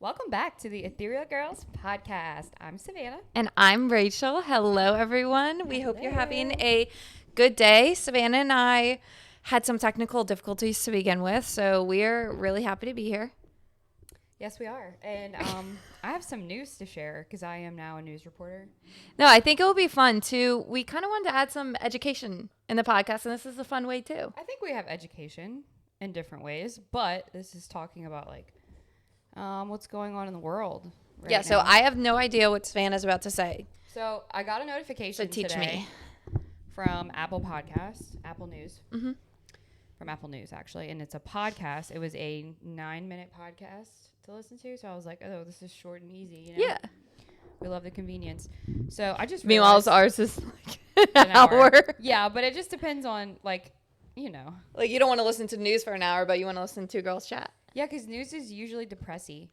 Welcome back to the Ethereal Girls podcast. I'm Savannah. And I'm Rachel. Hello, everyone. We hope you're having a good day. Savannah and I had some technical difficulties to begin with, so we're really happy to be here. Yes, we are. And I have some news to share because I am now a news reporter. No, I think it will be fun, too. We kind of wanted to add some education in the podcast, and this is a fun way, too. I think we have education in different ways, but this is talking about, what's going on in the world right now. So I have no idea what Savannah's about to say. So I got a notification teach today me. from Apple Podcasts, Apple News. Mm-hmm. From Apple News, actually. And it's a podcast. It was a 9-minute podcast to listen to. So I was like, oh, this is short and easy. You know? Yeah. We love the convenience. So I just Meanwhile, realized ours is like an hour. Yeah, but it just depends on, Like, you don't want to listen to news for an hour, but you want to listen to girls chat. Yeah, because news is usually depressing.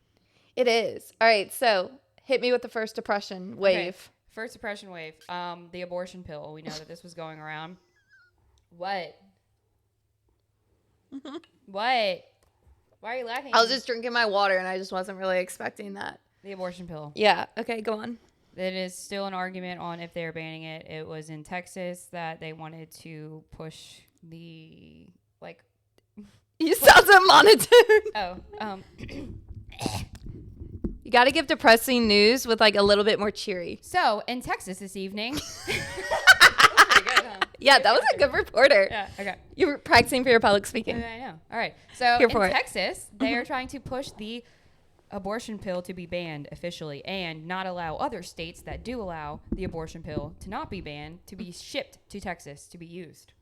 It is. All right, so hit me with the first depression wave. Okay. First depression wave. The abortion pill. We know that this was going around. What? What? Why are you laughing? I was just drinking my water, and I just wasn't really expecting that. The abortion pill. Yeah. Okay, go on. It is still an argument on if they're banning it. It was in Texas that they wanted to push the, You sound so monotone. Oh, You got to give depressing news with a little bit more cheery. So, in Texas this evening. Pretty good, huh? Yeah, that was a good reporter. Yeah, okay. You were practicing for your public speaking. I know. All right. So, Here in for it. Texas, they are trying to push the abortion pill to be banned officially and not allow other states that do allow the abortion pill to not be banned to be shipped to Texas to be used.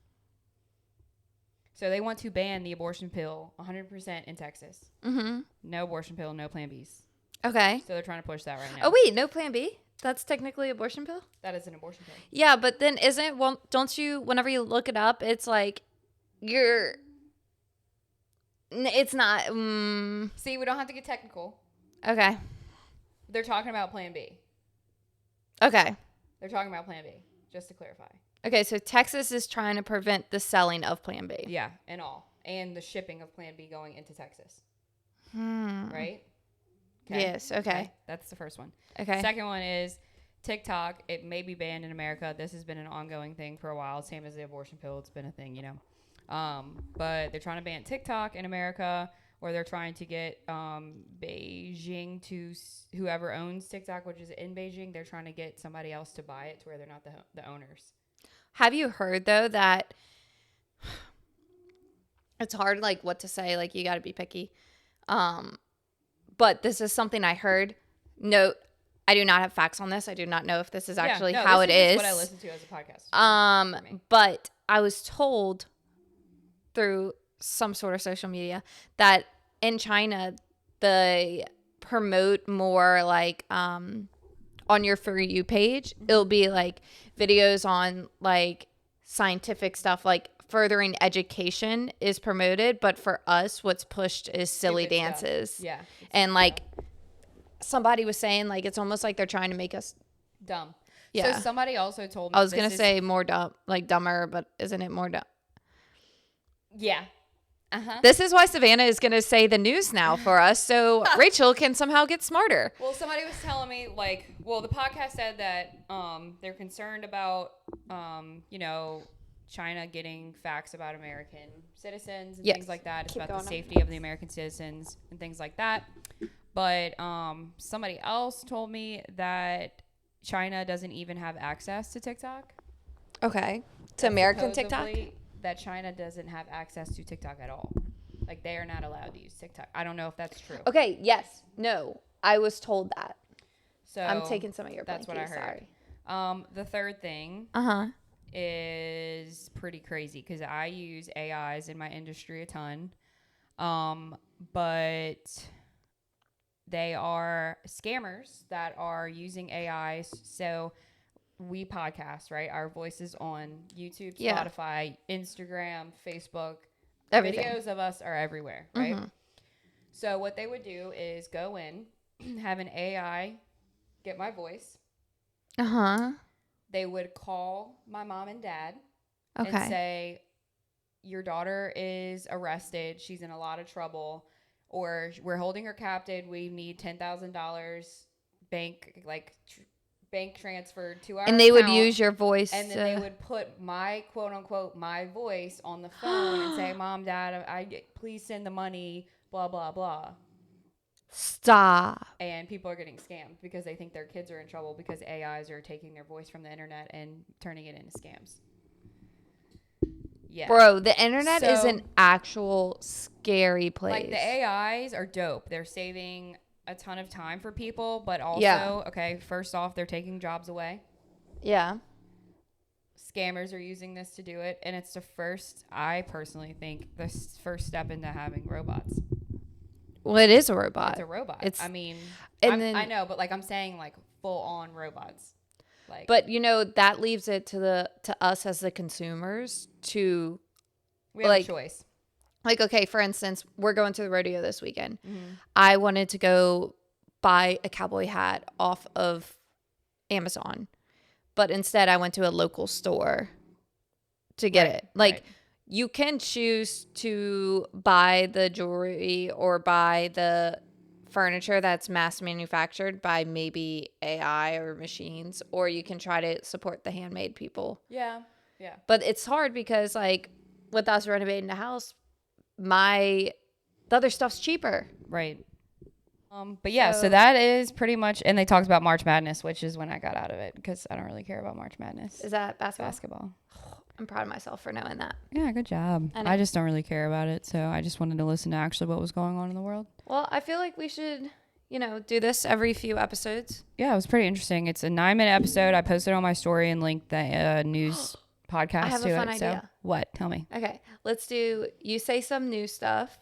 So, they want to ban the abortion pill 100% in Texas. Mm-hmm. No abortion pill, no Plan Bs. Okay. So, they're trying to push that right now. Oh, wait, no Plan B? That's technically abortion pill? That is an abortion pill. Yeah, but then don't you, whenever you look it up, it's it's not. See, we don't have to get technical. Okay. They're talking about Plan B. Okay. They're talking about Plan B, just to clarify. Okay, so Texas is trying to prevent the selling of Plan B. Yeah, and all. And the shipping of Plan B going into Texas. Right? Okay. Yes, okay. That's the first one. Okay. Second one is TikTok. It may be banned in America. This has been an ongoing thing for a while. Same as the abortion pill. It's been a thing, But they're trying to ban TikTok in America, or they're trying to get Beijing to whoever owns TikTok, which is in Beijing. They're trying to get somebody else to buy it to where they're not the owners. Have you heard, though, that it's hard, what to say? You got to be picky. But this is something I heard. No, I do not have facts on this. I do not know if this is actually how it is. What I listen to as a podcast. But I was told through some sort of social media that in China they promote more on your For You page. It'll be videos on scientific stuff, furthering education is promoted, but for us what's pushed is silly Stupid dances. Stuff. Yeah. And somebody was saying it's almost like they're trying to make us dumb. Yeah. So somebody also told me I was going to say more dumb, dumber, but isn't it more dumb? Yeah. Uh-huh. This is why Savannah is going to say the news now for us, so Rachel can somehow get smarter. Well, somebody was telling me, the podcast said that they're concerned about, China getting facts about American citizens and things like that. It's about the safety of the American citizens and things like that. But somebody else told me that China doesn't even have access to TikTok. Okay. To American TikTok? That China doesn't have access to TikTok at all. They are not allowed to use TikTok. I don't know if that's true. Okay, yes. No. I was told that. So I'm taking some of your That's blankies, what I heard. Sorry. The third thing is pretty crazy because I use AIs in my industry a ton. But they are scammers that are using AIs. So we podcast, right? Our voices on YouTube, Spotify, Instagram, Facebook. Everything. Videos of us are everywhere, right? So what they would do is go in, have an AI get my voice. They would call my mom and dad and say, your daughter is arrested. She's in a lot of trouble. or we're holding her captive. We need $10,000 bank transfer to our And they would account. use your voice. And then they would put my quote unquote my voice on the phone and say, "Mom, Dad, please send the money." Blah blah blah. Stop. And people are getting scammed because they think their kids are in trouble because AIs are taking their voice from the internet and turning it into scams. Yeah. Bro, the internet is an actual scary place. Like, the AIs are dope. They're saving a ton of time for people, but also, okay, first off, they're taking jobs away. Yeah. Scammers are using this to do it, and it's I personally think, the first step into having robots. Well, it is a robot. It's a robot. I know, but like I'm saying, like full on robots. Like, but that leaves it to us as the consumers to. We have a choice. Like, okay, for instance, we're going to the rodeo this weekend. Mm-hmm. I wanted to go buy a cowboy hat off of Amazon, but instead I went to a local store to get it. Like, you can choose to buy the jewelry or buy the furniture that's mass manufactured by maybe AI or machines, or you can try to support the handmade people. Yeah. Yeah. But it's hard because, like, with us renovating the house, the other stuff's cheaper. Right. But yeah, so that is pretty much, and they talked about March Madness, which is when I got out of it because I don't really care about March Madness. Is that basketball? Basketball. I'm proud of myself for knowing that. Yeah, good job. I just don't really care about it, so I just wanted to listen to actually what was going on in the world. Well, I feel like we should, do this every few episodes. Yeah, it was pretty interesting. It's a 9-minute episode. I posted on my story and linked the news podcast to it. I have a fun idea. So what? Tell me. Okay, let's do, you say some new stuff,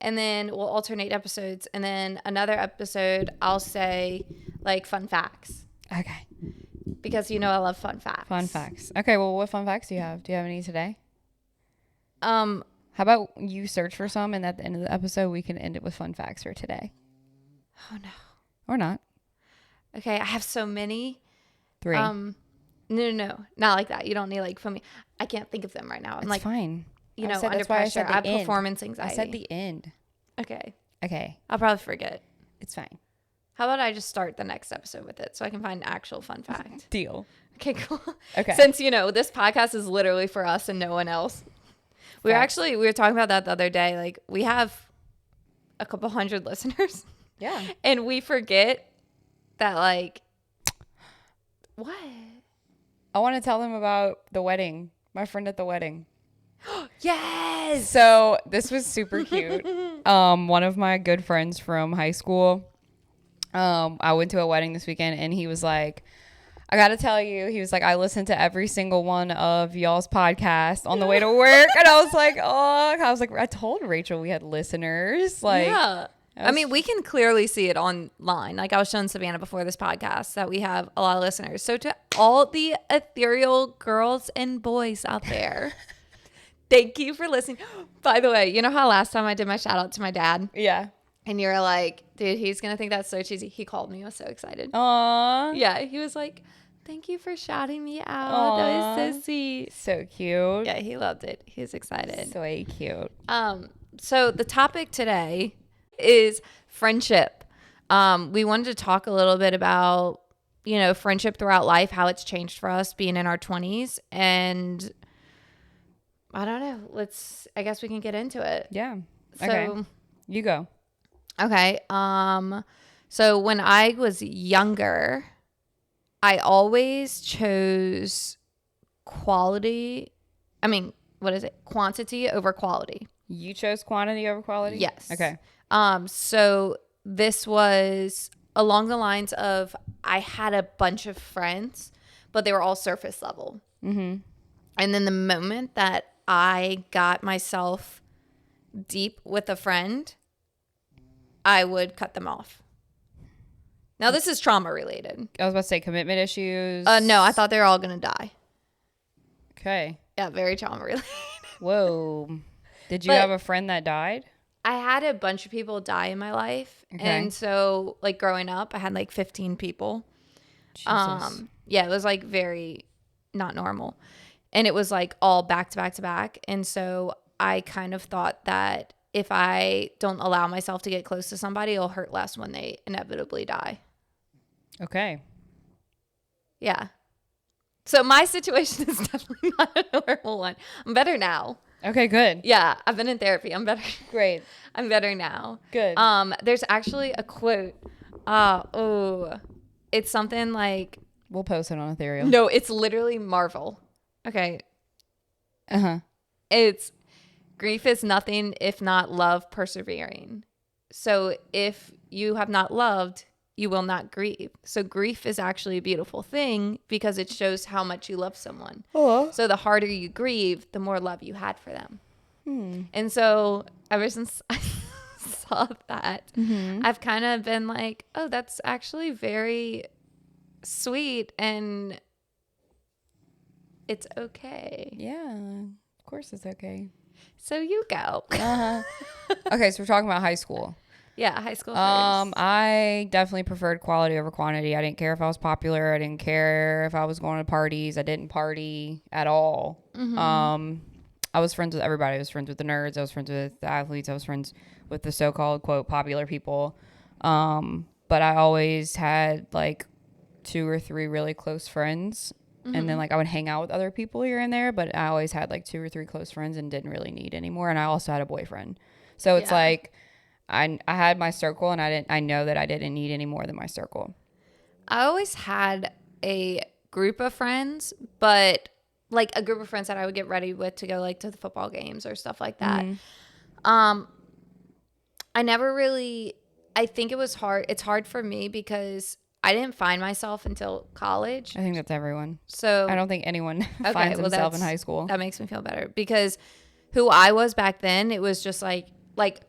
and then we'll alternate episodes, and then another episode I'll say, like, fun facts. Okay. Because I love fun facts. Fun facts. Okay, well, what fun facts do you have? Do you have any today? How about you search for some, and at the end of the episode, we can end it with fun facts for today. Oh, no. Or not. Okay, I have so many. 3. No. Not like that. You don't need, like, for me. I can't think of them right now. I'm like, fine. Under pressure. I have performance anxiety. I said the end. Okay. I'll probably forget. It's fine. How about I just start the next episode with it so I can find an actual fun fact? Deal. Okay, cool. Okay. Since, this podcast is literally for us and no one else. We were talking about that the other day. Like, we have a couple hundred listeners. Yeah. And we forget that, like, what? I want to tell them about the wedding. My friend at the wedding. Yes. So this was super cute. One of my good friends from high school. I went to a wedding this weekend, and he was like, I got to tell you, he was like, I listened to every single one of y'all's podcasts on the way to work. And I was like, I told Rachel we had listeners. Like, yeah. I mean, we can clearly see it online. Like, I was showing Savannah before this podcast that we have a lot of listeners. So to all the ethereal girls and boys out there, thank you for listening. By the way, you know how last time I did my shout out to my dad? Yeah. And you're like, dude, he's going to think that's so cheesy. He called me. I was so excited. Aww. Yeah. He was like, thank you for shouting me out. Aww. That was so sweet. So cute. Yeah, he loved it. He was excited. So cute. So the topic today is friendship. We wanted to talk a little bit about, friendship throughout life, how it's changed for us being in our 20s. And I don't know. I guess we can get into it. Yeah. So, okay. You go. Okay. So when I was younger, I always chose quantity over quality. You chose quantity over quality? Yes. Okay. So this was along the lines of, I had a bunch of friends, but they were all surface level. Mm-hmm. And then the moment that I got myself deep with a friend, I would cut them off. Now, this is trauma related. I was about to say commitment issues. No, I thought they were all going to die. Okay. Yeah, very trauma related. Whoa. Did you have a friend that died? I had a bunch of people die in my life. Okay. And so, like, growing up, I had like 15 people. Jesus. Yeah, it was like very not normal. And it was like all back to back to back. And so I kind of thought that if I don't allow myself to get close to somebody, it'll hurt less when they inevitably die. Okay. Yeah. So my situation is definitely not a normal one. I'm better now. Okay, good. Yeah, I've been in therapy. I'm better. Great. I'm better now. Good. There's actually a quote. It's something like, We'll post it on Ethereum. no, it's literally Marvel. Okay. Uh-huh. It's grief is nothing if not love persevering. So if you have not loved, you will not grieve. So grief is actually a beautiful thing because it shows how much you love someone. Oh. So the harder you grieve, the more love you had for them. Hmm. And so ever since I saw that, Mm-hmm. I've kind of been like, oh, that's actually very sweet and it's okay. Yeah. Of course it's okay. So you go. Uh-huh. Okay, so we're talking about high school. Yeah, high school first. I definitely preferred quality over quantity. I didn't care if I was popular. I didn't care if I was going to parties. I didn't party at all. Mm-hmm. I was friends with everybody. I was friends with the nerds. I was friends with the athletes. I was friends with the so-called, quote, popular people. But I always had like 2 or 3 really close friends. Mm-hmm. And then like I would hang out with other people here and there. But I always had like 2 or 3 close friends and didn't really need any more. And I also had a boyfriend. So it's like I had my circle and I know that I didn't need any more than my circle. I always had a group of friends, but like a group of friends that I would get ready with to go like to the football games or stuff like that. Mm-hmm. I never really, I think it was hard. It's hard for me because I didn't find myself until college. I think that's everyone. So I don't think anyone finds himself in high school. That makes me feel better because who I was back then, it was just like,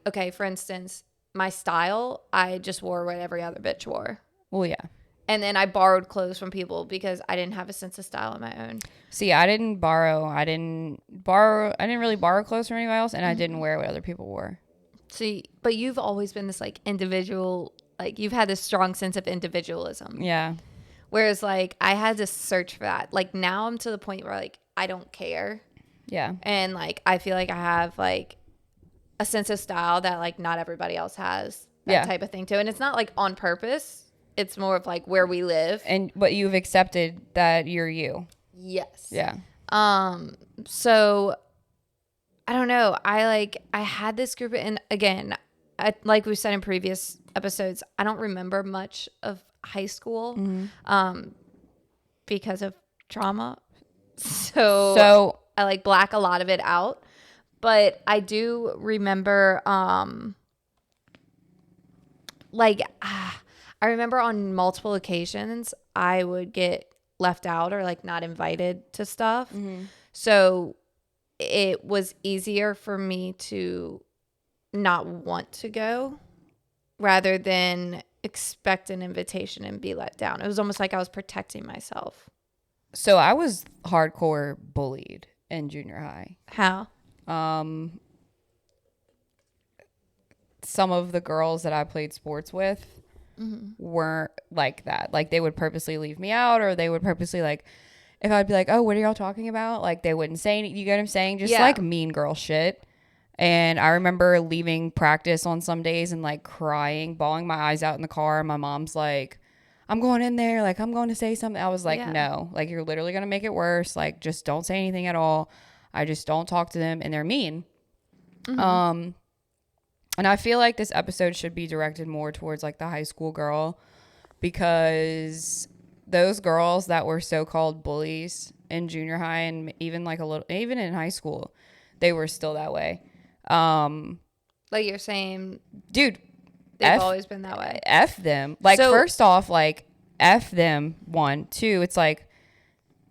okay, for instance, my style, I just wore what every other bitch wore. Well, yeah. And then I borrowed clothes from people because I didn't have a sense of style on my own. See, I didn't really borrow clothes from anybody else, and I didn't wear what other people wore. See, but you've always been this like individual, like you've had this strong sense of individualism. Yeah. Whereas like I had to search for that. Like now I'm to the point where like I don't care. Yeah. And like I feel like I have like a sense of style that like not everybody else has. That type of thing too. And it's not like on purpose. It's more of like where we live. But you've accepted that you're you. Yes. Yeah. So I don't know. I had this group, and again, like we said in previous episodes, I don't remember much of high school, because of trauma. So I like black a lot of it out, but I do remember, I remember on multiple occasions I would get left out or like not invited to stuff. Mm-hmm. So it was easier for me to not want to go rather than expect an invitation and be let down. It was almost like I was protecting myself. So I was hardcore bullied in junior high. How? Some of the girls that I played sports with weren't like that. Like they would purposely leave me out, or they would purposely like, if I'd be like, oh, what are y'all talking about? Like they wouldn't say anything. You get what I'm saying? Just like mean girl shit. And I remember leaving practice on some days and like crying, bawling my eyes out in the car. And my mom's like, I'm going in there. Like, I'm going to say something. I was like, no, like you're literally going to make it worse. Like, just don't say anything at all. I just don't talk to them. And they're mean. Mm-hmm. And I feel like this episode should be directed more towards like the high school girl, because those girls that were so-called bullies in junior high and even like even in high school, they were still that way. Like you're saying, dude, they've always been that way. F them. Like, first off, like F them. 1, 2. It's like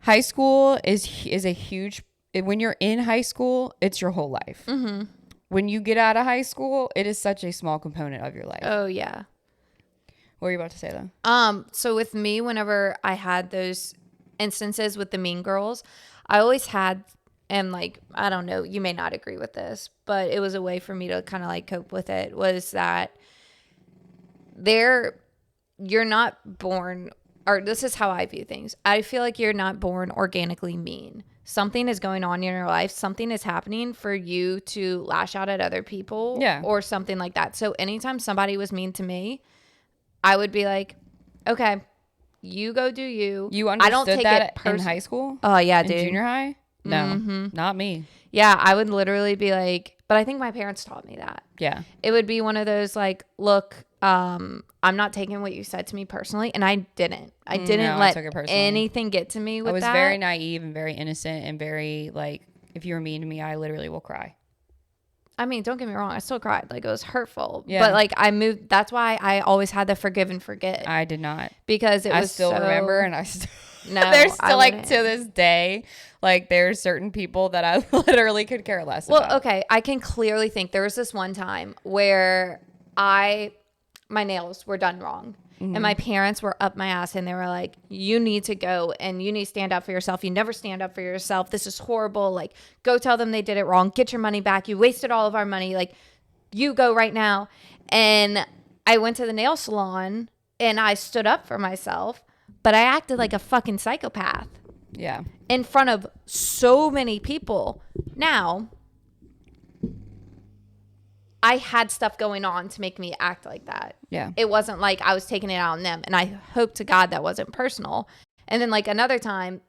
high school is a huge. When you're in high school, it's your whole life. Mm-hmm. When you get out of high school, it is such a small component of your life. Oh, yeah. What were you about to say, though? So with me, whenever I had those instances with the mean girls, I always had, and like, I don't know, you may not agree with this, but it was a way for me to kind of like cope with it, was that you're not born, or this is how I view things. I feel like you're not born organically mean. something is going on in your life, something is happening for you to lash out at other people or something like that. So anytime somebody was mean to me, I would be like, okay, you go do you. You understood I don't take that it in high school? Oh, yeah, in dude. Junior high? No, not me. Yeah, I would literally be like, but I think my parents taught me that. Yeah. It would be one of those like, look, I'm not taking what you said to me personally. And I didn't. I didn't let anything get to me with that. I was very naive and very innocent and very like, if you were mean to me, I literally will cry. I mean, don't get me wrong. I still cried. Like, it was hurtful. Yeah. But like, I moved. That's why I always had the forgive and forget. I did not. Because it was I still remember, and I still... No, there's still like to this day, like there's certain people that I literally could care less about. Well, okay, I can clearly think there was this one time where my nails were done wrong. Mm-hmm. And my parents were up my ass and they were like, you need to go and you need to stand up for yourself. You never stand up for yourself. This is horrible. Like, go tell them they did it wrong. Get your money back. You wasted all of our money. Like, you go right now. And I went to the nail salon and I stood up for myself. But I acted like a fucking psychopath. Yeah. In front of so many people. Now, I had stuff going on to make me act like that. Yeah. It wasn't like I was taking it out on them. And I hope to God that wasn't personal. And then like another time.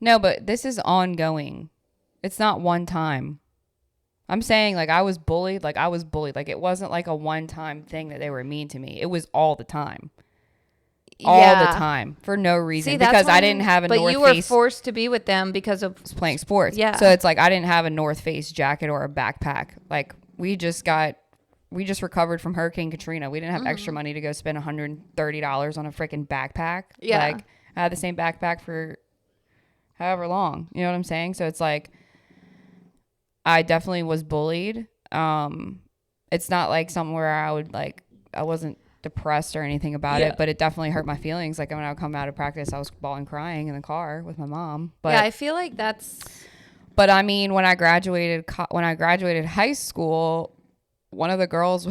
No, but this is ongoing. It's not one time. I'm saying like I was bullied. Like it wasn't like a one-time thing that they were mean to me. It was all the time. All the time for no reason. Because I didn't have a North Face. But you were forced to be with them because of playing sports. Yeah. So it's like I didn't have a North Face jacket or a backpack. Like we just recovered from Hurricane Katrina. We didn't have extra money to go spend $130 on a freaking backpack. Yeah. Like I had the same backpack for however long. You know what I'm saying? So it's like I definitely was bullied. It's not like somewhere I wasn't depressed or anything about it, but it definitely hurt my feelings. Like when I would come out of practice, I was bawling crying in the car with my mom. But yeah, I feel like that's. But I mean, when I graduated high school, one of the girls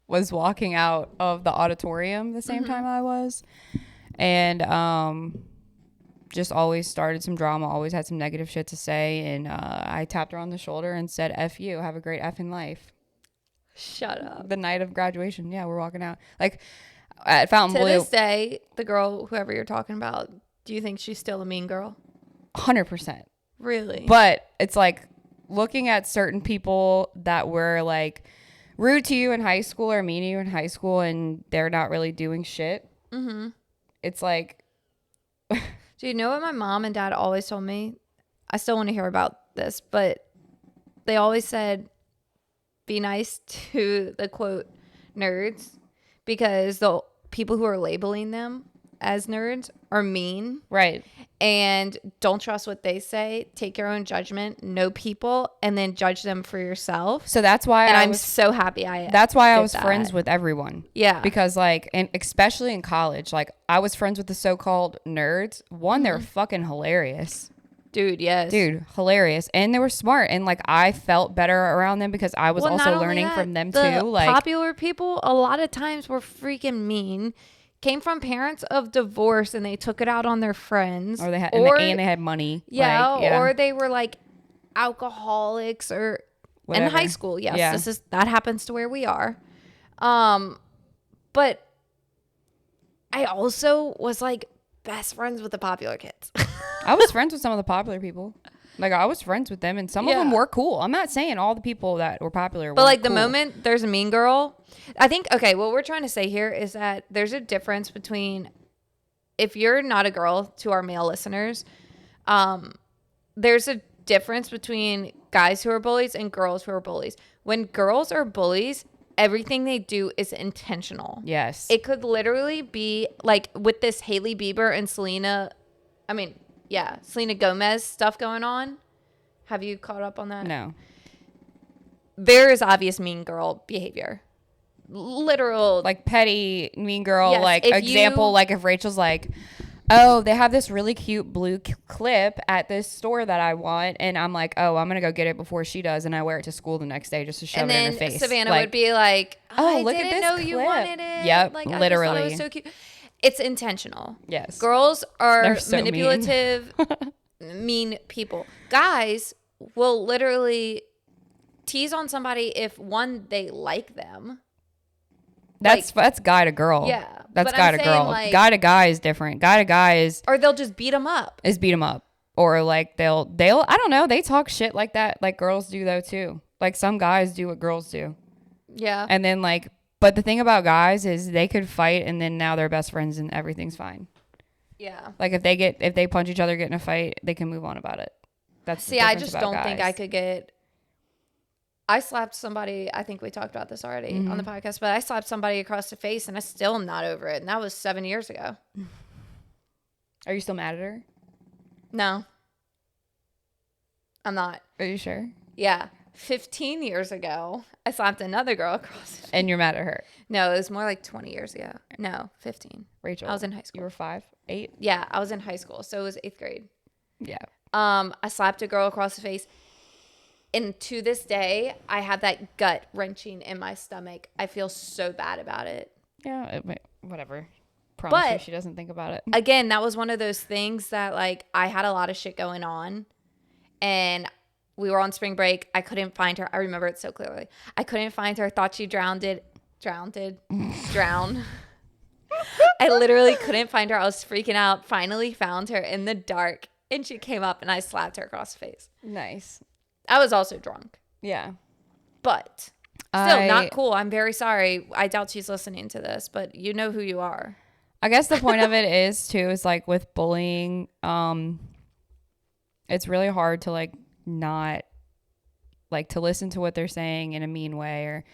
was walking out of the auditorium the same time I was, and just always started some drama. Always had some negative shit to say, and I tapped her on the shoulder and said, "F you, have a great effing life." Shut up. The night of graduation. Yeah, we're walking out. Like, at Fountain Blue. To this day, the girl, whoever you're talking about, do you think she's still a mean girl? 100%. Really? But it's like, looking at certain people that were, like, rude to you in high school or mean to you in high school and they're not really doing shit. Mm-hmm. It's like... Do you know what my mom and dad always told me? I still want to hear about this, but they always said... be nice to the quote nerds because the people who are labeling them as nerds are mean. Right. And don't trust what they say. Take your own judgment, know people, and then judge them for yourself. So that's why I'm so happy that's why I was friends with everyone. Yeah. Because like, and especially in college, like I was friends with the so-called nerds. One, they're fucking hilarious. Dude, yes. Dude, hilarious. And they were smart. And like I felt better around them because I was also learning from them too. Like popular people a lot of times were freaking mean. Came from parents of divorce and they took it out on their friends. Or they had and they had money. Yeah, like, or they were like alcoholics or whatever. In high school. Yes, that happens to where we are. But I also was like best friends with the popular kids. I was friends with some of the popular people. Like I was friends with them and some of them were cool. I'm not saying all the people that were popular but like cool. The moment there's a mean girl, I think, okay, what we're trying to say here is that there's a difference between, if you're not a girl, to our male listeners, there's a difference between guys who are bullies and girls who are bullies. When girls are bullies, everything they do is intentional. Yes. It could literally be like with this Hailey Bieber and Selena Gomez stuff going on. Have you caught up on that? No. There is obvious mean girl behavior. Literal. Like petty mean girl, yes, like example, like if Rachel's like, oh, they have this really cute blue clip at this store that I want. And I'm like, oh, I'm going to go get it before she does. And I wear it to school the next day just to shove it in her face. And then Savannah would be like, oh, I look didn't at this know clip. You wanted it. Yep, like, literally. I just thought it was so cute. It's intentional. Yes. Girls are so manipulative mean people. Guys will literally tease on somebody if one, they like them. That's guy to girl. Yeah. That's but guy I'm to saying, girl. like, Guy to guy is different. Guy to guy is or they'll just beat them up. beat them up. Or like they'll I don't know, they talk shit like that, like girls do though too. Like some guys do what girls do. Yeah. And then like, but the thing about guys is they could fight and then now they're best friends and everything's fine. Yeah. Like if they punch each other, get in a fight, they can move on about it. That's See, I just don't think I could get. I slapped somebody. I think we talked about this already on the podcast, but I slapped somebody across the face and I still am not over it. And that was 7 years ago. Are you still mad at her? No. I'm not. Are you sure? Yeah. 15 years ago, I slapped another girl across the face. And you're mad at her? No, it was more like 20 years ago. No, 15. Rachel. I was in high school. You were 5, 8? Yeah, I was in high school. So it was 8th grade. Yeah. I slapped a girl across the face. And to this day, I have that gut wrenching in my stomach. I feel so bad about it. Yeah, whatever. Promise you But she doesn't think about it. again, that was one of those things that, like, I had a lot of shit going on. And we were on spring break. I couldn't find her. I remember it so clearly. I couldn't find her. Thought she drowned. Drown. I literally couldn't find her. I was freaking out. Finally found her in the dark. And she came up and I slapped her across the face. Nice. I was also drunk. Yeah. But still not cool. I'm very sorry. I doubt she's listening to this, but you know who you are. I guess the point of it is too, is like with bullying, it's really hard to like not like to listen to what they're saying in a mean way or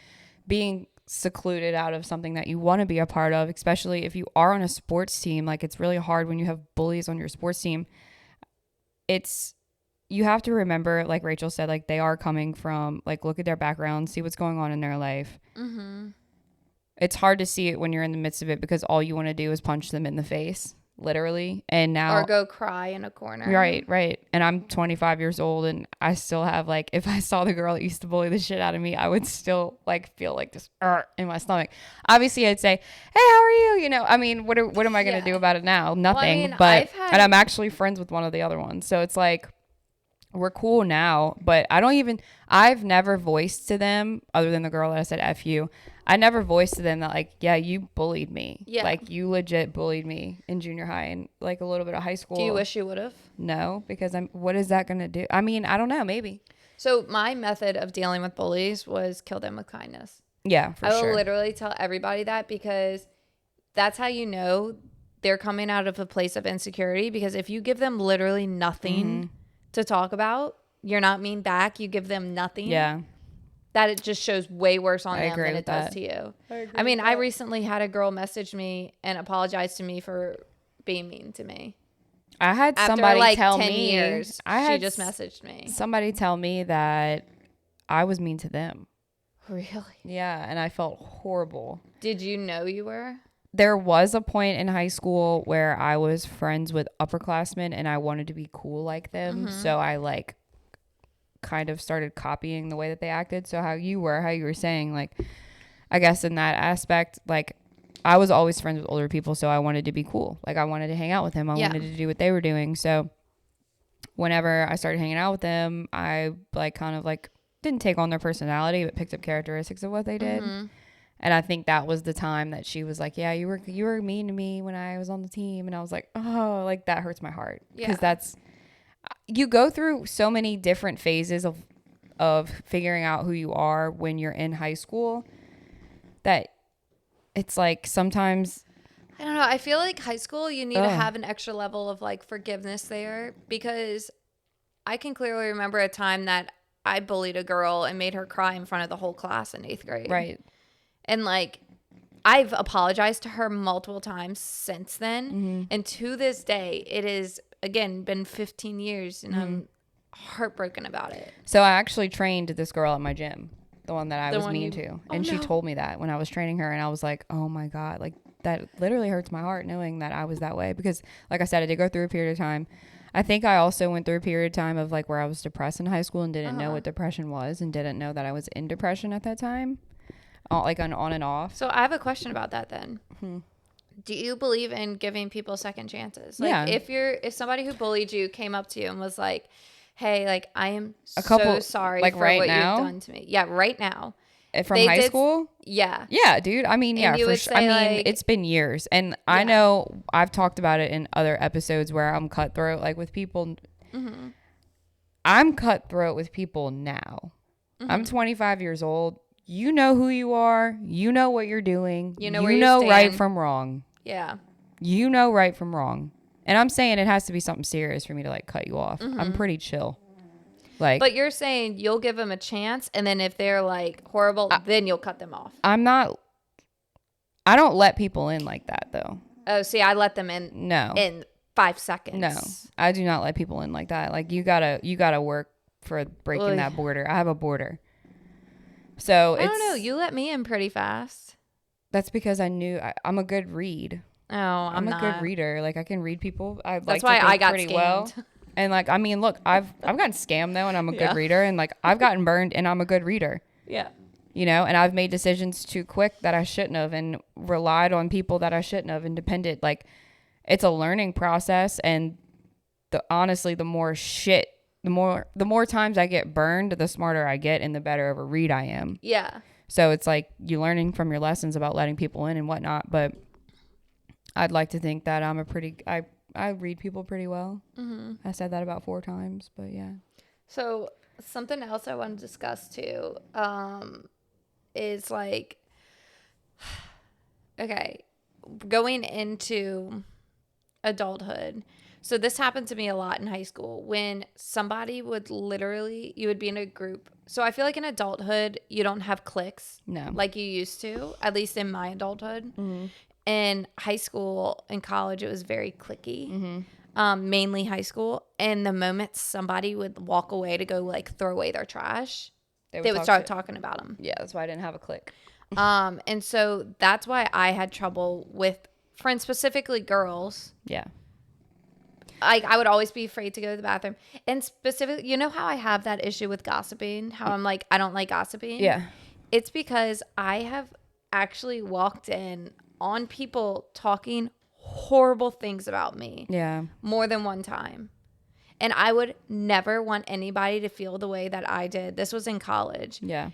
being secluded out of something that you want to be a part of, especially if you are on a sports team. Like it's really hard when you have bullies on your sports team. You have to remember, like Rachel said, like they are coming from, like, look at their background, see what's going on in their life. Mm-hmm. It's hard to see it when you're in the midst of it because all you want to do is punch them in the face, literally. And now, or go cry in a corner. Right. And I'm 25 years old and I still have, like, if I saw the girl that used to bully the shit out of me, I would still like feel like this in my stomach. Obviously I'd say, hey, how are you? You know, I mean, what am I going to do about it now? Nothing. Well, I mean, and I'm actually friends with one of the other ones. So it's like, we're cool now, but I've never voiced to them, other than the girl that I said F you, I never voiced to them that, like, yeah, you bullied me. Yeah. Like, you legit bullied me in junior high and, like, a little bit of high school. Do you wish you would have? No, because what is that going to do? I mean, I don't know, maybe. So my method of dealing with bullies was kill them with kindness. Yeah, for sure. I will literally tell everybody that because that's how you know they're coming out of a place of insecurity, because if you give them literally nothing to talk about, you're not mean back, you give them nothing. Yeah. That it just shows way worse on them than it does to you. I mean, I recently had a girl message me and apologize to me for being mean to me. I had After somebody like tell 10 me years, she just messaged me. Somebody tell me that I was mean to them. Really? Yeah, and I felt horrible. Did you know you were? There was a point in high school where I was friends with upperclassmen and I wanted to be cool like them. So I like kind of started copying the way that they acted. So how you were saying, like, I guess in that aspect, like I was always friends with older people. So I wanted to be cool. Like I wanted to hang out with them. I wanted to do what they were doing. So whenever I started hanging out with them, I like kind of like didn't take on their personality, but picked up characteristics of what they did. And I think that was the time that she was like, yeah, you were mean to me when I was on the team. And I was like, oh, like that hurts my heart. Because you go through so many different phases of figuring out who you are when you're in high school that it's like sometimes. I don't know. I feel like high school, you need to have an extra level of like forgiveness there, because I can clearly remember a time that I bullied a girl and made her cry in front of the whole class in 8th grade. Right. And like, I've apologized to her multiple times since then. And to this day, it has, again, been 15 years and I'm heartbroken about it. So I actually trained this girl at my gym, the one that I was mean to. And she told me that when I was training her. And I was like, oh my God, like that literally hurts my heart knowing that I was that way. Because like I said, I did go through a period of time. I think I also went through a period of time of like where I was depressed in high school and didn't know what depression was and didn't know that I was in depression at that time. Like on and off. So I have a question about that then. Do you believe in giving people second chances? Like Yeah. if somebody who bullied you came up to you and was like, "Hey, like I am couple- so sorry like for right what now? you've done to me." Yeah, right now. From They high did- school? Yeah. Yeah, dude. I mean, And yeah, you for would sure. I say, mean, like- it's been years. And I Yeah. know I've talked about it in other episodes where I'm cutthroat, like with people. Mm-hmm. I'm cutthroat with people now. Mm-hmm. I'm 25 years old. You know who you are. You know what you're doing. You know where you right stand. from wrong. Yeah. You know right from wrong. And I'm saying it has to be something serious for me to like cut you off. Mm-hmm. I'm pretty chill. Like, But you're saying you'll give them a chance, and then if they're like horrible, then you'll cut them off. I don't let people in like that though. Oh, see, I let them in. No. In 5 seconds. No, I do not let people in like that. Like you gotta work for breaking Oy. that border. I have a border. So I don't know. You let me in pretty fast. That's because I knew I'm a good read. Oh, I'm a not. good reader. Like I can read people. That's why I got pretty scammed. well. And like, I mean, look, I've gotten scammed though, and I'm a Yeah. good reader. And like, I've gotten burned, and I'm a good reader. Yeah. You know, and I've made decisions too quick that I shouldn't have, and relied on people that I shouldn't have, and depended. Like, it's a learning process, and honestly, the more times I get burned, the smarter I get, and the better of a read I am. Yeah. So it's like you learning from your lessons about letting people in and whatnot. But I'd like to think that I read people pretty well. Mm-hmm. I said that about 4 times, but yeah. So something else I want to discuss too is like, okay, going into adulthood. So this happened to me a lot in high school when somebody would you would be in a group. So I feel like in adulthood, you don't have cliques No. like you used to, at least in my adulthood. Mm-hmm. In high school and college, it was very cliquey. Mm-hmm. Mainly high school. And the moment somebody would walk away to go like throw away their trash, they would start talking about them. Yeah, that's why I didn't have a clique. And so that's why I had trouble with friends, specifically girls. Yeah. I would always be afraid to go to the bathroom. And specifically, you know how I have that issue with gossiping? How I'm like, I don't like gossiping? Yeah. It's because I have actually walked in on people talking horrible things about me. Yeah. More than one time. And I would never want anybody to feel the way that I did. This was in college. Yeah.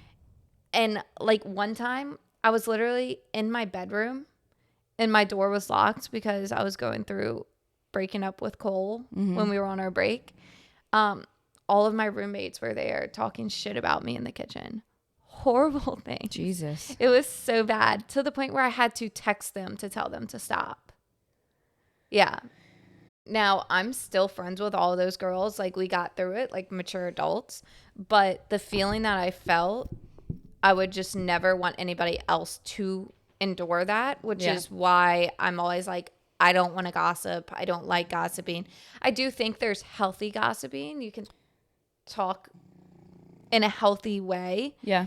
And like one time I was literally in my bedroom and my door was locked because I was going through breaking up with Cole when we were on our break. All of my roommates were there talking shit about me in the kitchen. Horrible thing. Jesus. It was so bad to the point where I had to text them to tell them to stop. Yeah. Now, I'm still friends with all of those girls. Like, we got through it like mature adults. But the feeling that I felt, I would just never want anybody else to endure that, which is why I'm always like, I don't want to gossip. I don't like gossiping. I do think there's healthy gossiping. You can talk in a healthy way. Yeah.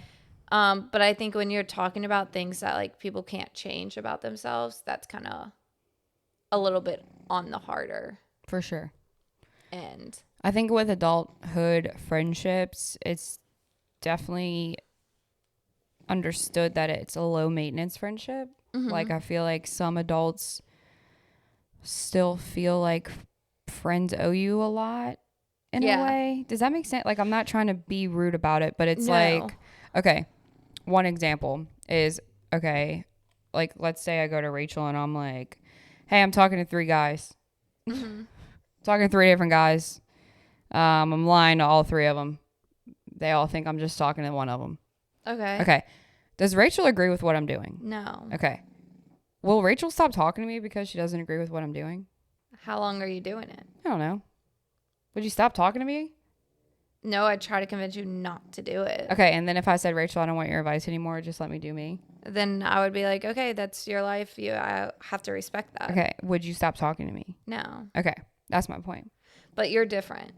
But I think when you're talking about things that like people can't change about themselves, that's kind of a little bit on the harder. For sure. And I think with adulthood friendships, it's definitely understood that it's a low maintenance friendship. mm-hmm. Like I feel like some adults still feel like friends owe you a lot in a way. Does that make sense? Like I'm not trying to be rude about it, but it's like, okay, one example is, okay, like let's say I go to Rachel and I'm like, hey, I'm talking to 3 guys. Mm-hmm. Talking to 3 different guys. I'm lying to all 3 of them. They all think I'm just talking to one of them. Okay. Does Rachel agree with what I'm doing? No. Okay. Will Rachel stop talking to me because she doesn't agree with what I'm doing? How long are you doing it? I don't know. Would you stop talking to me? No, I'd try to convince you not to do it. Okay, and then if I said, Rachel, I don't want your advice anymore, just let me do me. Then I would be like, okay, that's your life. I have to respect that. Okay, would you stop talking to me? No. Okay, that's my point. But you're different.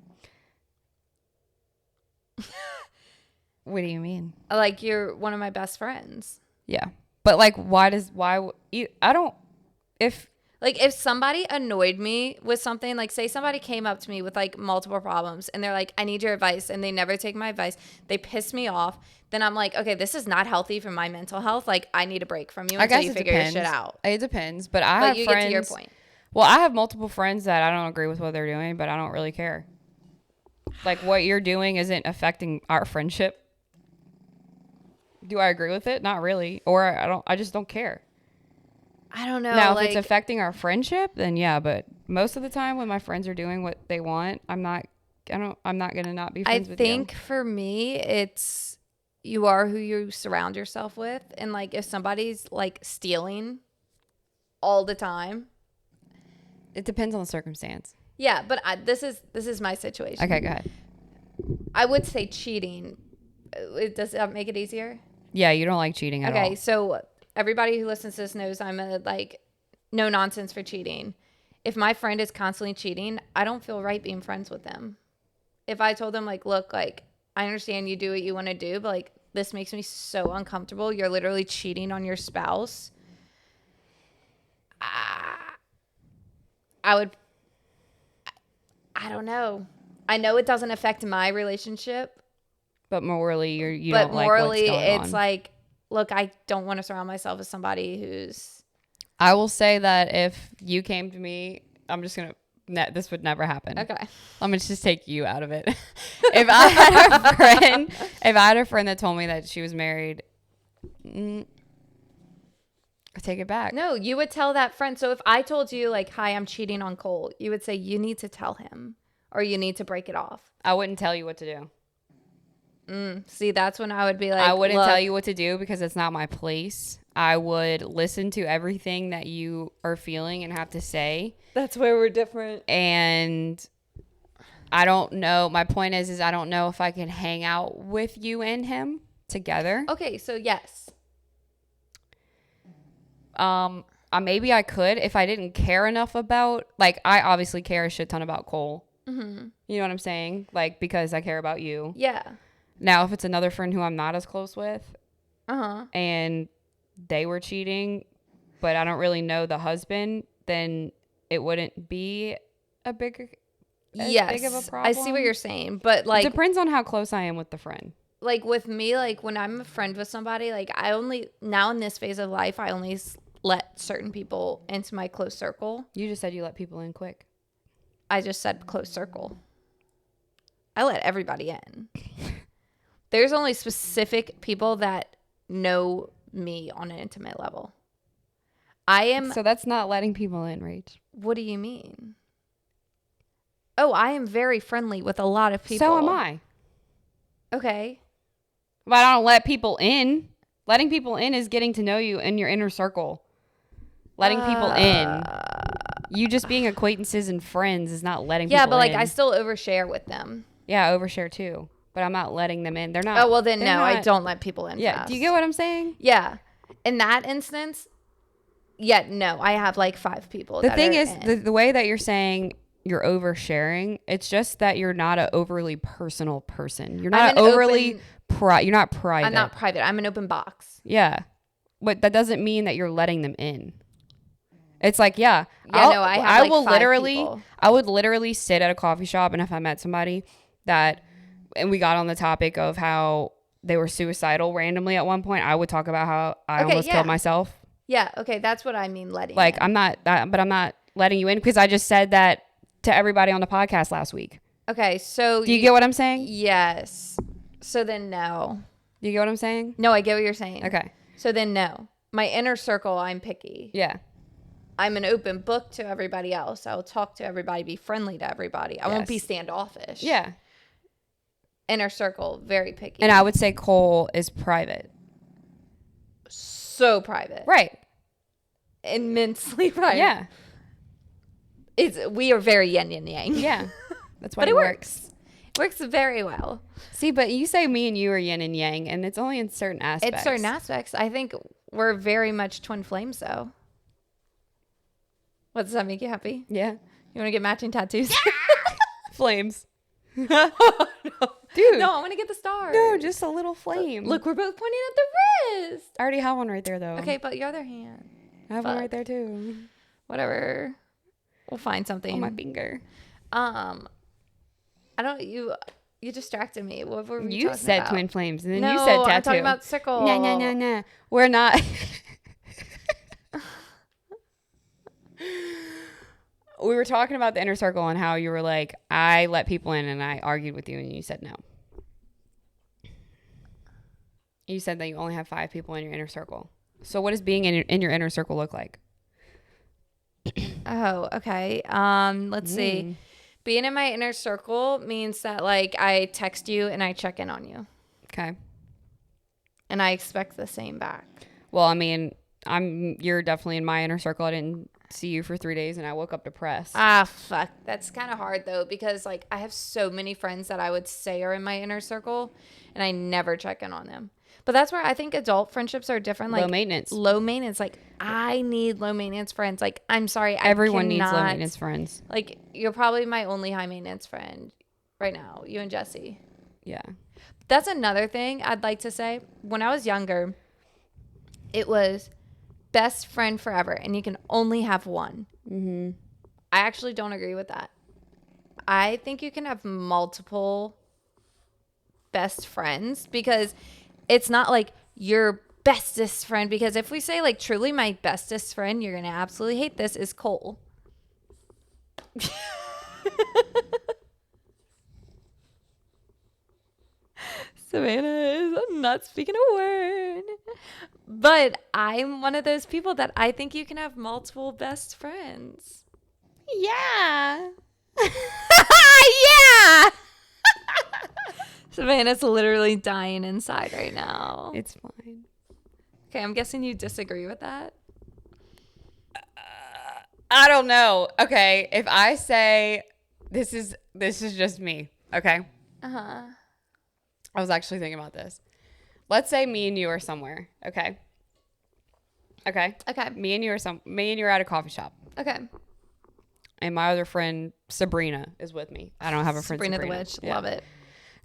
What do you mean? Like, you're one of my best friends. Yeah. But like, why, Like, if somebody annoyed me with something, like, say somebody came up to me with, like, multiple problems, and they're like, I need your advice, and they never take my advice, they piss me off, then I'm like, okay, this is not healthy for my mental health. Like, I need a break from you until you figure your shit out. It depends. But I have you friends. Get to your point. Well, I have multiple friends that I don't agree with what they're doing, but I don't really care. Like, what you're doing isn't affecting our friendship. Do I agree with it? Not really. Or I just don't care. I don't know. Now, if it's affecting our friendship, then yeah. But most of the time, when my friends are doing what they want, I'm not gonna not be friends with you. I think for me, it's you are who you surround yourself with, and like if somebody's like stealing all the time, it depends on the circumstance. Yeah, but this is my situation. Okay, go ahead. I would say cheating. Does that make it easier? Yeah, you don't like cheating at all. Okay, so everybody who listens to this knows I'm a no nonsense for cheating. If my friend is constantly cheating, I don't feel right being friends with them. If I told them like, look, like I understand you do what you want to do, but like this makes me so uncomfortable. You're literally cheating on your spouse. I don't know. I know it doesn't affect my relationship. But morally, you don't like what's going on. It's like, look, I don't want to surround myself with somebody who's... I will say that if you came to me, I'm just going to... this would never happen. Okay. I'm going to just take you out of it. If I had a friend that told me that she was married, I take it back. No, you would tell that friend. So if I told you like, hi, I'm cheating on Cole, you would say, you need to tell him or you need to break it off. I wouldn't tell you what to do. See, that's when I would be like, I wouldn't tell you what to do because it's not my place. I would listen to everything that you are feeling and have to say. That's where we're different. And I don't know. My point is I don't know if I can hang out with you and him together. Okay, so yes. Maybe I could if I didn't care enough about, like, I obviously care a shit ton about Cole. Mm-hmm. You know what I'm saying? Like, because I care about you. Yeah. Now, if it's another friend who I'm not as close with, and they were cheating, but I don't really know the husband, then it wouldn't be big of a problem. I see what you're saying, but like, it depends on how close I am with the friend. Like with me, like when I'm a friend with somebody, like I only now in this phase of life, I only let certain people into my close circle. You just said you let people in quick. I just said close circle. I let everybody in. There's only specific people that know me on an intimate level. So that's not letting people in, Rach. What do you mean? Oh, I am very friendly with a lot of people. So am I. Okay. But I don't let people in. Letting people in is getting to know you in your inner circle. Letting people in. You just being acquaintances and friends is not letting people in. Yeah, but like I still overshare with them. Yeah, I overshare too. But I'm not letting them in. They're not. Oh, well then no, I don't let people in. Yeah. Fast. Do you get what I'm saying? Yeah. In that instance, no, I have like 5 people. The thing is, the way that you're saying you're oversharing, it's just that you're not an overly personal person. You're not overly you're not private. I'm not private. I'm an open box. Yeah. But that doesn't mean that you're letting them in. It's like, I would literally sit at a coffee shop, and if I met somebody and we got on the topic of how they were suicidal randomly at one point, I would talk about how I almost killed myself. Yeah. Okay. That's what I mean. Letting like, in. I'm not letting you in because I just said that to everybody on the podcast last week. Okay. So do you get what I'm saying? Yes. So then no. Do you get what I'm saying? No, I get what you're saying. Okay. So then no. My inner circle, I'm picky. Yeah. I'm an open book to everybody else. I'll talk to everybody, be friendly to everybody. I won't be standoffish. Yeah. Inner circle, very picky. And I would say Cole is private. So private. Right. Immensely private. Yeah. We are very yin and yang. Yeah. That's why but it works. It works very well. See, but you say me and you are yin and yang, and it's only in certain aspects. It's certain aspects. I think we're very much twin flames, though. What, does that make you happy? Yeah. You want to get matching tattoos? Flames. No. Dude. No, I want to get the stars. No, just a little flame. Look, we're both pointing at the wrist. I already have one right there, though. Okay, but your other hand. I have one right there, too. Whatever. We'll find something. On my finger. I don't. You distracted me. What were we You talking said about? twin flames, and then No, you said tattoo. I'm talking about circle. No. We're not. We were talking about the inner circle and how you were like, I let people in, and I argued with you, and you said no. You said that you only have 5 people in your inner circle. So what does being in your inner circle look like? Oh, okay. Let's see. Being in my inner circle means that like I text you and I check in on you. Okay. And I expect the same back. Well, I mean, you're definitely in my inner circle. I didn't see you for 3 days and I woke up depressed. Ah, fuck. That's kind of hard though, because like I have so many friends that I would say are in my inner circle and I never check in on them. But that's where I think adult friendships are different. Like low maintenance. Low maintenance. Like I need low maintenance friends. Like I'm sorry. Everyone needs low maintenance friends. Like you're probably my only high maintenance friend right now. You and Jesse. Yeah. That's another thing I'd like to say. When I was younger, it was best friend forever, and you can only have one. Mm-hmm. I actually don't agree with that. I think you can have multiple best friends because it's not like your bestest friend. Because if we say like truly my bestest friend, you're going to absolutely hate this, is Cole. Savannah is not speaking a word. But I'm one of those people that I think you can have multiple best friends. Yeah. Yeah. Savannah's literally dying inside right now. It's fine. Okay, I'm guessing you disagree with that. I don't know. Okay, if I say this is just me, okay? Uh-huh. I was actually thinking about this. Let's say me and you are somewhere, okay? Okay. Okay. Me and you are at a coffee shop. Okay. And my other friend Sabrina is with me. I don't have a friend Sabrina. Sabrina the Witch. Yeah. Love it.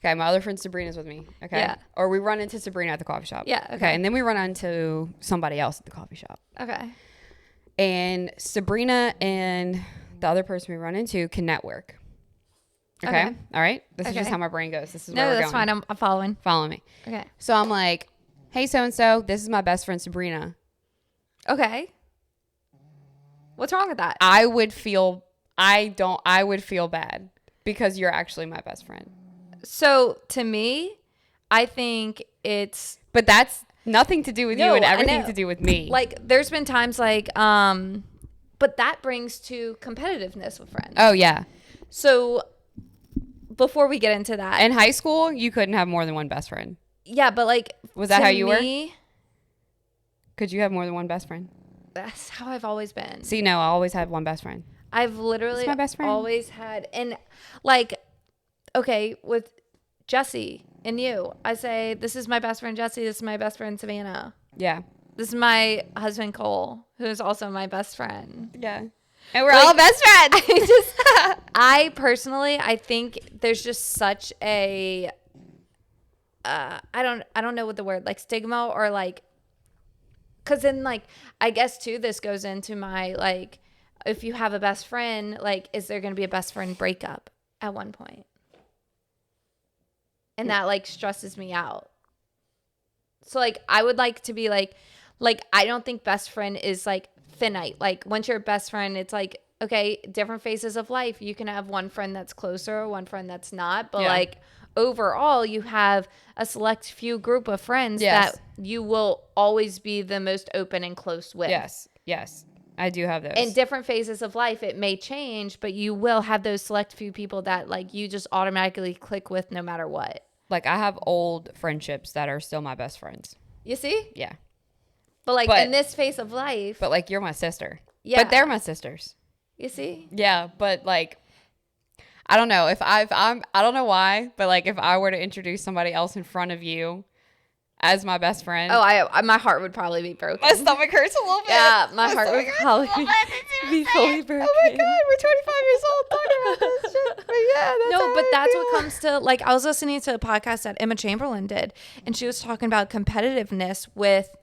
Okay, my other friend Sabrina's with me. Okay. Yeah. Or we run into Sabrina at the coffee shop. Yeah. Okay. And then we run into somebody else at the coffee shop. Okay. And Sabrina and the other person we run into can network. Okay. All right. This is just how my brain goes. This is where we're going. No, that's fine. I'm following. Follow me. Okay. So I'm like, hey, so-and-so, this is my best friend Sabrina. Okay. What's wrong with that? I would feel bad because you're actually my best friend. So to me, I think it's... But that's nothing to do with you and everything to do with me. Like, there's been times like, but that brings to competitiveness with friends. Oh, yeah. So before we get into that. In high school, you couldn't have more than one best friend. Yeah, but like... Was that how you were? Could you have more than one best friend? That's how I've always been. See, no, I always had one best friend. I've literally my best friend. Always had, and like, okay, with Jesse and you, I say, this is my best friend Jesse, this is my best friend Savannah. Yeah. This is my husband Cole, who is also my best friend. Yeah. And we're all best friends. I personally, I think there's just such a, I don't know what the word, like stigma or like, cause then like, I guess too, this goes into my like, if you have a best friend, like, is there going to be a best friend breakup at one point? And that like stresses me out. So like, I would like to be like, I don't think best friend is like finite. Like once you're a best friend, it's like, okay, different phases of life. You can have one friend that's closer, one friend that's not. But like overall, you have a select few group of friends that you will always be the most open and close with. Yes. I do have those. In different phases of life, it may change, but you will have those select few people that like you just automatically click with no matter what. Like I have old friendships that are still my best friends. You see? Yeah. But in this phase of life. But like you're my sister. Yeah. But they're my sisters. You see? Yeah, but like I don't know if I don't know why, but like if I were to introduce somebody else in front of you as my best friend. Oh, I my heart would probably be broken. My stomach hurts a little bit. Yeah, my heart would probably be fully broken. Oh my God, we're 25 years old talking about this shit. But yeah, that's what comes to, like, I was listening to a podcast that Emma Chamberlain did, and she was talking about competitiveness with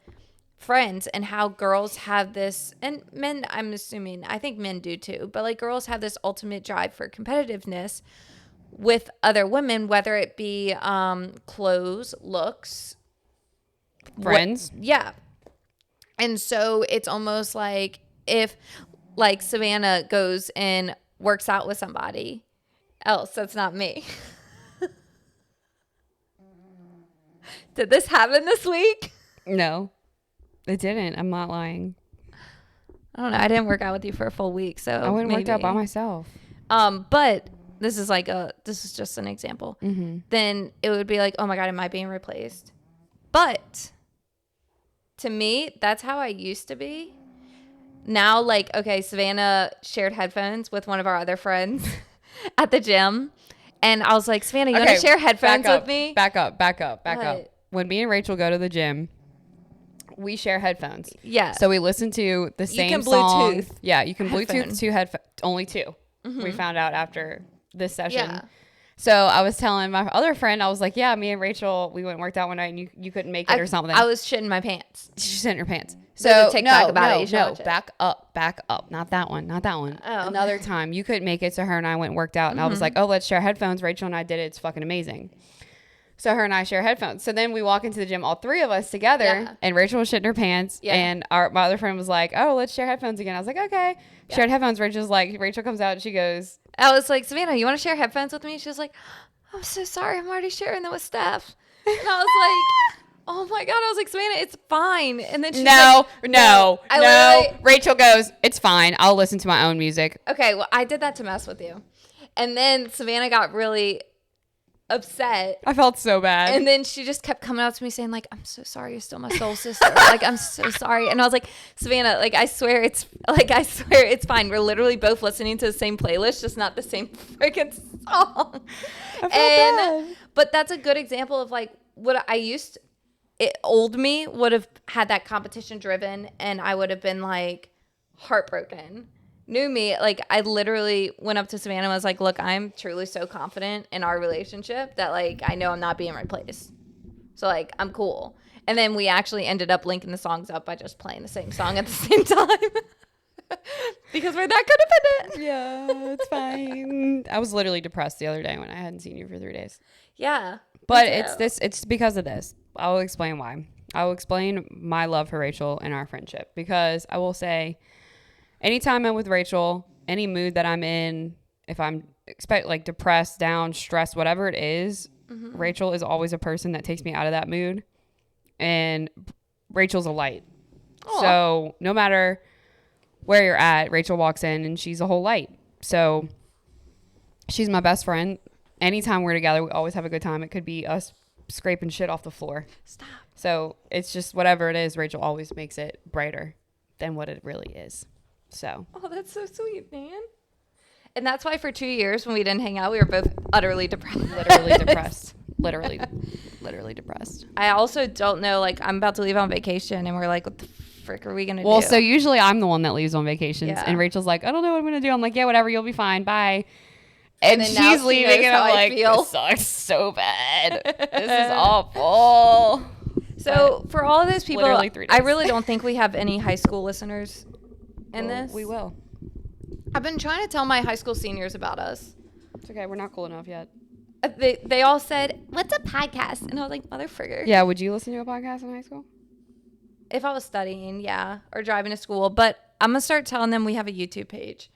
friends and how girls have this, and men, I'm assuming, I think men do too, but like girls have this ultimate drive for competitiveness with other women, whether it be clothes, looks, Friends. yeah. And so it's almost like if like Savannah goes and works out with somebody else that's not me. Did this happen this week? No, it didn't. I'm not lying. I don't know. I didn't work out with you for a full week, so I went and worked out by maybe. myself. But this is this is just an example. Mm-hmm. Then it would be like, oh my God, am I being replaced? But to me, that's how I used to be. Now, like, okay, Savannah shared headphones with one of our other friends at the gym. And I was like, Savannah, you want to share headphones with me? Back up. What? When me and Rachel go to the gym, we share headphones. Yeah. So we listen to the same can song. Bluetooth Yeah, you can headphone. Bluetooth two headphones. Only two. Mm-hmm. We found out after this session. Yeah. So I was telling my other friend, I was like, yeah, me and Rachel, we went and worked out one night and you couldn't make it or something. I was shitting my pants. She sent her pants. There's a TikTok about it. You should watch it. back up. Not that one. Oh. Another time you couldn't make it. So her and I went and worked out and I was like, oh, let's share headphones. Rachel and I did it. It's fucking amazing. So her and I share headphones. So then we walk into the gym, all three of us together, Yeah. and Rachel was shitting her pants. Yeah. And my other friend was like, oh, let's share headphones again. I was like, okay. Yeah. Shared headphones. Rachel comes out and she goes, I was like, Savannah, you want to share headphones with me? She was like, I'm so sorry. I'm already sharing them with Steph. And I was like, oh my God. I was like, Savannah, it's fine. And then she's no. literally- Rachel goes, it's fine. I'll listen to my own music. Okay, well, I did that to mess with you. And then Savannah got really upset. I felt so bad. And then she just kept coming up to me saying, like, I'm so sorry. You're still my soul sister. Like, I'm so sorry. And I was like, Savannah, like, I swear it's fine. We're literally both listening to the same playlist, just not the same freaking song. I felt bad. But that's a good example of like what old me would have had that competition driven, and I would have been like heartbroken. New me, like I literally went up to Savannah and was like, look, I'm truly so confident in our relationship that like I know I'm not being replaced. So like I'm cool. And then we actually ended up linking the songs up by just playing the same song at the same time. Because we're that codependent. Yeah, it's fine. I was literally depressed the other day when I hadn't seen you for 3 days. Yeah. But it's because of this. I will explain why. I will explain my love for Rachel and our friendship, because I will say anytime I'm with Rachel, any mood that I'm in, if I'm like depressed, down, stressed, whatever it is, Rachel is always a person that takes me out of that mood. And Rachel's a light. Aww. So no matter where you're at, Rachel walks in and she's a whole light. So she's my best friend. Anytime we're together, we always have a good time. It could be us scraping shit off the floor. Stop. So it's just whatever it is, Rachel always makes it brighter than what it really is. So. Oh, that's so sweet, man. And that's why for 2 years when we didn't hang out, we were both utterly depressed. Literally depressed. Literally depressed. I also don't know, like, I'm about to leave on vacation, and we're like, what the frick are we going to do? Well, so usually I'm the one that leaves on vacations, Yeah. and Rachel's like, I don't know what I'm going to do. I'm like, yeah, whatever, you'll be fine. Bye. And then now she's she leaving, knows and how I'm I like, feel. this sucks so bad. This is awful. So for all of those people, literally 3 days. I really don't think we have any high school listeners in this. We will. I've been trying to tell my high school seniors about us. It's okay. We're not cool enough yet. They all said, what's a podcast? And I was like, motherfricker. Yeah, would you listen to a podcast in high school? If I was studying, yeah, or driving to school. But I'm going to start telling them we have a YouTube page.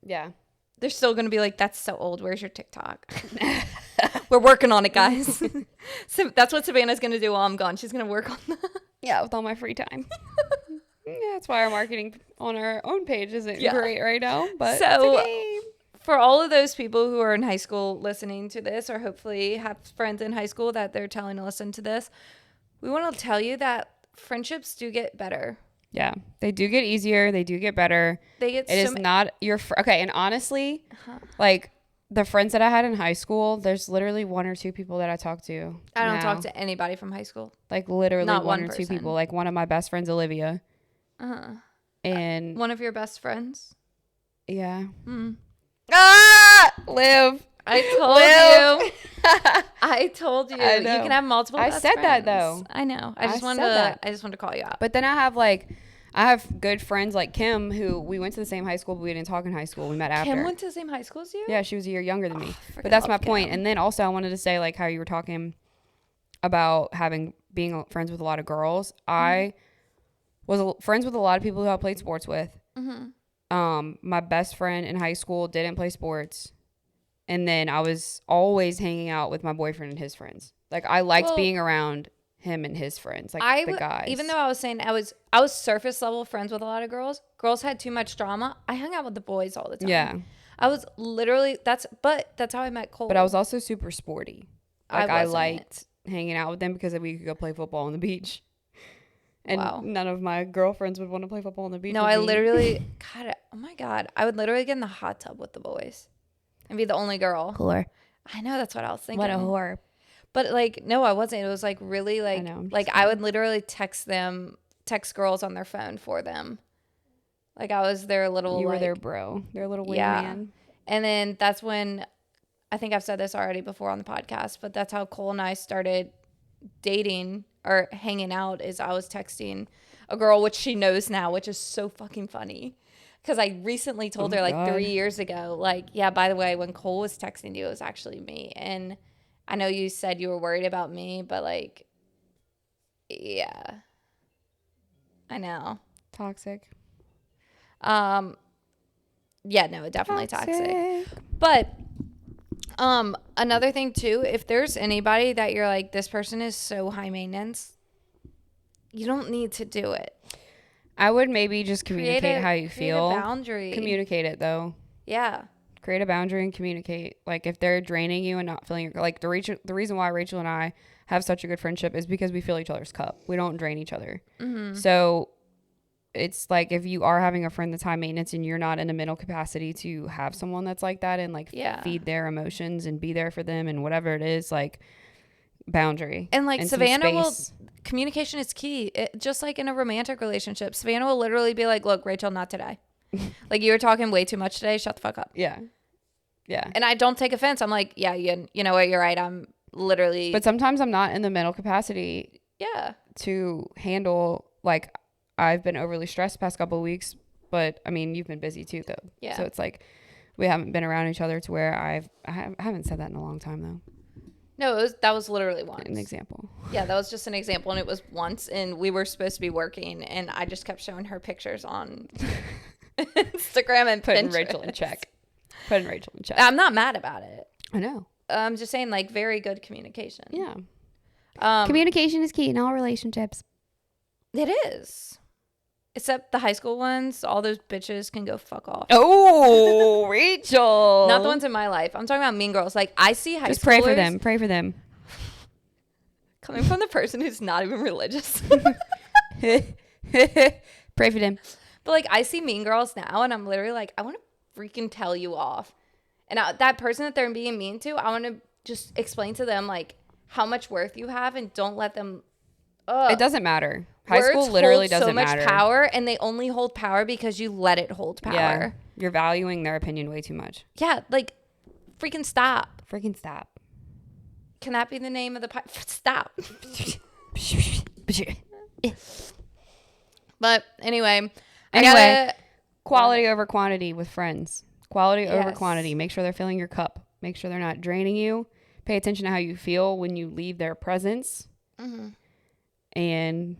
Yeah. They're still going to be like, that's so old. Where's your TikTok? We're working on it, guys. So that's what Savannah's going to do while I'm gone. She's going to work on that. Yeah, with all my free time. Yeah, that's why our marketing on our own page isn't great right now. But so, it's okay. For all of those people who are in high school listening to this, or hopefully have friends in high school that they're telling to listen to this, we want to tell you that friendships do get better. Yeah, they do get easier. They do get better. They get It is not your okay. And honestly, like the friends that I had in high school, there's literally 1 or 2 people that I talk to. I don't talk to anybody from high school. Like literally Not one one or 2 person. people. Like one of my best friends, Olivia. And one of your best friends. yeah. Mm. Liv. I told you. I told you. I You know. can have multiple I best said that, friends. though. I know. I just wanted to call you out. But then I have good friends like Kim, who we went to the same high school, but we didn't talk in high school. We met after. Kim went to the same high school as you? Yeah, she was a year younger than me. Freaking But that's my love point. Kim. And then also I wanted to say, like, how you were talking about being friends with a lot of girls. I was friends with a lot of people who I played sports with. My best friend in high school didn't play sports. And then I was always hanging out with my boyfriend and his friends. Like, I liked being around him and his friends, like the guys. Even though I was saying I was surface level friends with a lot of girls. Girls had too much drama. I hung out with the boys all the time. Yeah. I was literally that's how I met Cole. But I was also super sporty. Like, I wasn't. liked hanging out with them because we could go play football on the beach. And Wow. none of my girlfriends would want to play football on the beach. No, with I me. literally, God, oh my God, I would literally get in the hot tub with the boys and be the only girl. Whore. I know, that's what I was thinking. What a whore. But like, no, I wasn't. It was like really like, I know, I'm just like kidding. I would literally text girls on their phone for them. Like I was their little, You were like, their bro, their little wingman. Yeah. And then that's when, I think I've said this already before on the podcast, but that's how Cole and I started dating or hanging out. Is I was texting a girl, which she knows now, which is so fucking funny. Because I recently told her like God. 3 years ago, like, yeah, by the way, when Cole was texting you, it was actually me. And I know you said you were worried about me, but like, yeah, I know. Toxic. Yeah, no, definitely toxic. But another thing too, if there's anybody that you're like, this person is so high maintenance, you don't need to do it. I would maybe just communicate how you feel. Create a boundary. Communicate it though. Yeah. Create a boundary and communicate. Like, if they're draining you and not filling your, like, the reason why Rachel and I have such a good friendship is because we fill each other's cup. We don't drain each other. So it's like, if you are having a friend that's high maintenance and you're not in a mental capacity to have someone that's like that and like feed their emotions and be there for them and whatever it is, like, boundary. And like, and some Savannah will, space. communication is key. Just like in a romantic relationship, Savannah will literally be like, look, Rachel, not today. Like, you were talking way too much today. Shut the fuck up. Yeah. Yeah. And I don't take offense. I'm like, yeah, you know what? You're right. I'm literally. But sometimes I'm not in the mental capacity to handle, like, I've been overly stressed the past couple of weeks, but I mean, you've been busy too, though. Yeah. So it's like, we haven't been around each other to where I haven't said that in a long time, though. No, that was literally once. An example. Yeah, that was just an example, and it was once, and we were supposed to be working, and I just kept showing her pictures on Instagram and Putting Pinterest. Rachel in check. Putting Rachel in check. I'm not mad about it. I know. I'm just saying, like, very good communication. Yeah. Communication is key in all relationships. It is. Except the high school ones, all those bitches can go fuck off. Oh, Rachel. Not the ones in my life. I'm talking about mean girls. Like, I see high schoolers. Just pray for them. Pray for them. Coming from the person who's not even religious. Pray for them. But like, I see mean girls now, and I'm literally like, I want to freaking tell you off. And that person that they're being mean to, I want to just explain to them like how much worth you have, and don't let them. It doesn't matter. High Words school literally hold doesn't so much matter. Power, and they only hold power because you let it hold power. Yeah, you're valuing their opinion way too much. Yeah, like, freaking stop. Freaking stop. Can that be the name of the stop? But anyway, quality over quantity with friends. Quality over Yes. quantity. Make sure they're filling your cup. Make sure they're not draining you. Pay attention to how you feel when you leave their presence. And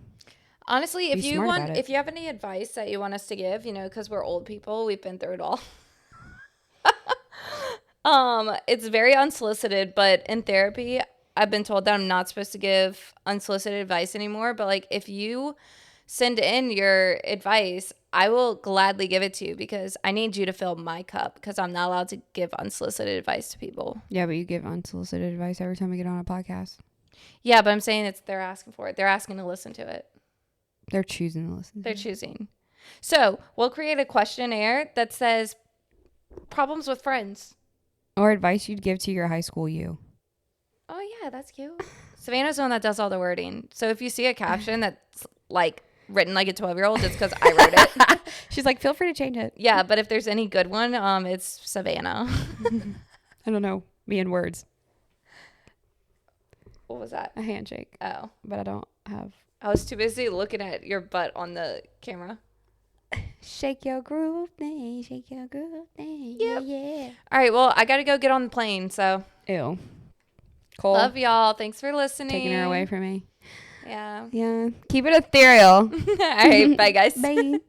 honestly, if be you smart want, about it. if you have any advice that you want us to give, because we're old people, we've been through it all. It's very unsolicited, but in therapy, I've been told that I'm not supposed to give unsolicited advice anymore. But like, if you send in your advice, I will gladly give it to you, because I need you to fill my cup, because I'm not allowed to give unsolicited advice to people. yeah, but you give unsolicited advice every time we get on a podcast. Yeah, but I'm saying they're asking for it. They're asking to listen to it. They're choosing to listen. They're choosing. So we'll create a questionnaire that says problems with friends. Or advice you'd give to your high school you. Oh, yeah, that's cute. Savannah's the one that does all the wording. So if you see a caption that's like written like a 12-year-old, it's because I wrote it. She's like, feel free to change it. Yeah, but if there's any good one, it's Savannah. I don't know. Me and words. What was that? A handshake. Oh. But I don't have. I was too busy looking at your butt on the camera. Shake your groove thing. Shake your groove thing. Yep. Yeah. All right. Well, I got to go get on the plane. So. Ew. Cole. Love y'all. Thanks for listening. Taking her away from me. Yeah. Yeah. Keep it ethereal. All right. Bye, guys. Bye.